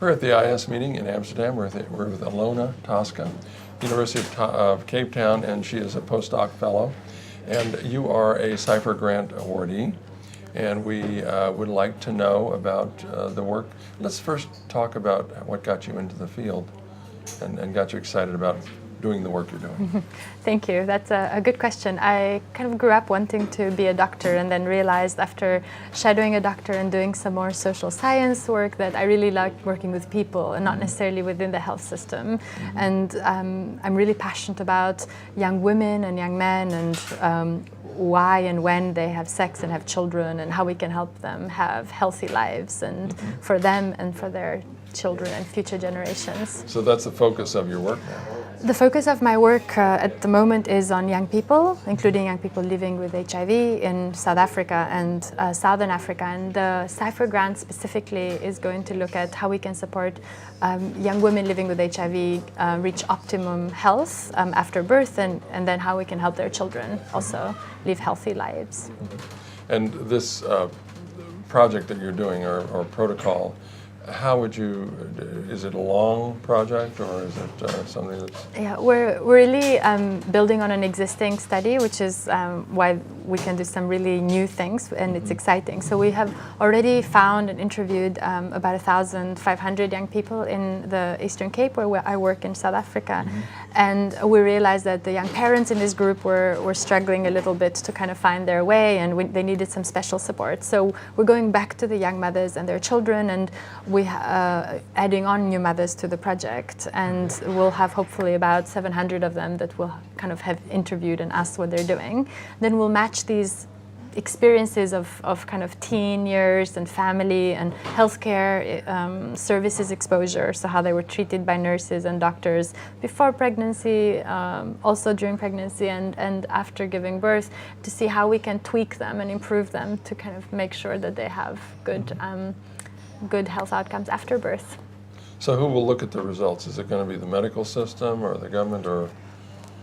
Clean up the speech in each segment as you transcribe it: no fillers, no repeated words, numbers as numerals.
We're at the IAS meeting in Amsterdam. We're with Elona Toska, University of Cape Town, and she is a postdoc fellow. And you are a Cipher Grant awardee, and we would like to know about the work. Let's first talk about what got you into the field and got you excited about doing the work you're doing. Thank you. That's a good question. I kind of grew up wanting to be a doctor and then realized after shadowing a doctor and doing some more social science work that I really liked working with people and not necessarily within the health system. And I'm really passionate about young women and young men and why and when they have sex and have children and how we can help them have healthy lives and for them and for their children and future generations. So that's the focus of your work now? The focus of my work at the moment is on young people, including young people living with HIV in South Africa and Southern Africa. And the Cipher Grant specifically is going to look at how we can support young women living with HIV reach optimum health after birth and then how we can help their children also live healthy lives. And this project that you're doing or protocol, how would you, is it a long project or is it something that's... Yeah, we're really building on an existing study, which is why we can do some really new things and it's exciting. So we have already found and interviewed about 1,500 young people in the Eastern Cape where I work in South Africa. And we realized that the young parents in this group were struggling a little bit to kind of find their way and they needed some special support. So we're going back to the young mothers and their children and we adding on new mothers to the project, and we'll have hopefully about 700 of them that we'll kind of have interviewed and asked what they're doing. Then we'll match these experiences of kind of teen years and family and healthcare services exposure, so how they were treated by nurses and doctors before pregnancy, also during pregnancy and after giving birth, to see how we can tweak them and improve them to kind of make sure that they have good health outcomes after birth. So who will look at the results? Is it going to be the medical system or the government or?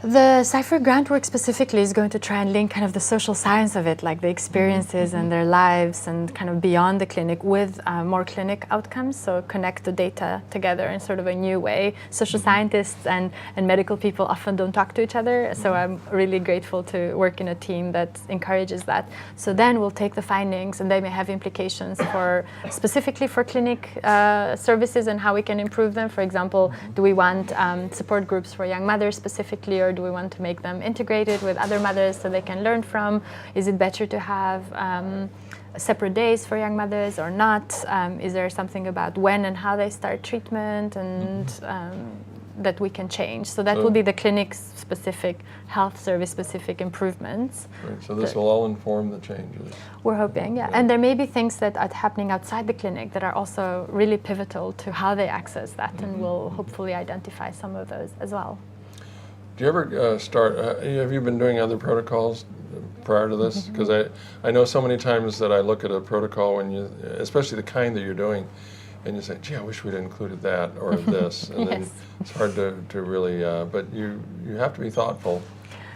The Cipher Grant work specifically is going to try and link kind of the social science of it, like the experiences and their lives and kind of beyond the clinic with more clinic outcomes, so connect the data together in sort of a new way. Social scientists and medical people often don't talk to each other, so I'm really grateful to work in a team that encourages that. So then we'll take the findings and they may have implications for specifically for clinic services and how we can improve them. For example, do we want support groups for young mothers specifically, or do we want to make them integrated with other mothers so they can learn from? Is it better to have separate days for young mothers or not? Is there something about when and how they start treatment and that we can change? So that will be the clinic-specific, health service-specific improvements. Right, so this will all inform the changes. We're hoping, yeah. And there may be things that are happening outside the clinic that are also really pivotal to how they access that, and we'll hopefully identify some of those as well. Do you ever have you been doing other protocols prior to this? Because I know so many times that I look at a protocol when you, especially the kind that you're doing, and you say, gee, I wish we'd included that or this. And then it's hard to really, but you have to be thoughtful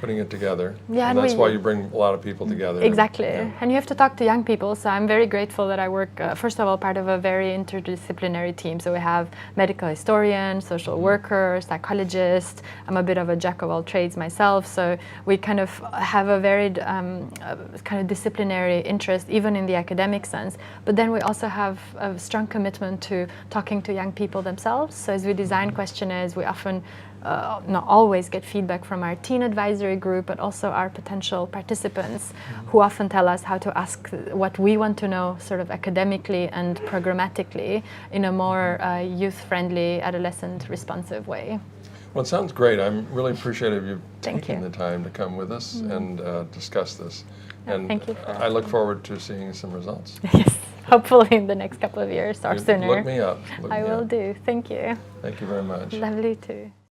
putting it together. Yeah, and that's why you bring a lot of people together. Exactly, and you have to talk to young people, so I'm very grateful that I work, first of all, part of a very interdisciplinary team. So we have medical historian, social worker, psychologist. I'm a bit of a jack of all trades myself, so we kind of have a varied kind of disciplinary interest, even in the academic sense. But then we also have a strong commitment to talking to young people themselves. So as we design questionnaires, we often not always get feedback from our teen advisory group, but also our potential participants who often tell us how to ask what we want to know sort of academically and programmatically in a more youth-friendly, adolescent responsive way. Well, it sounds great. I'm really appreciative of you Thank taking you. the time to come with us and discuss this. And thank you I look forward to seeing some results. Yes, hopefully in the next couple of years or sooner. Look me up. I will do. Thank you. Thank you very much. Lovely too.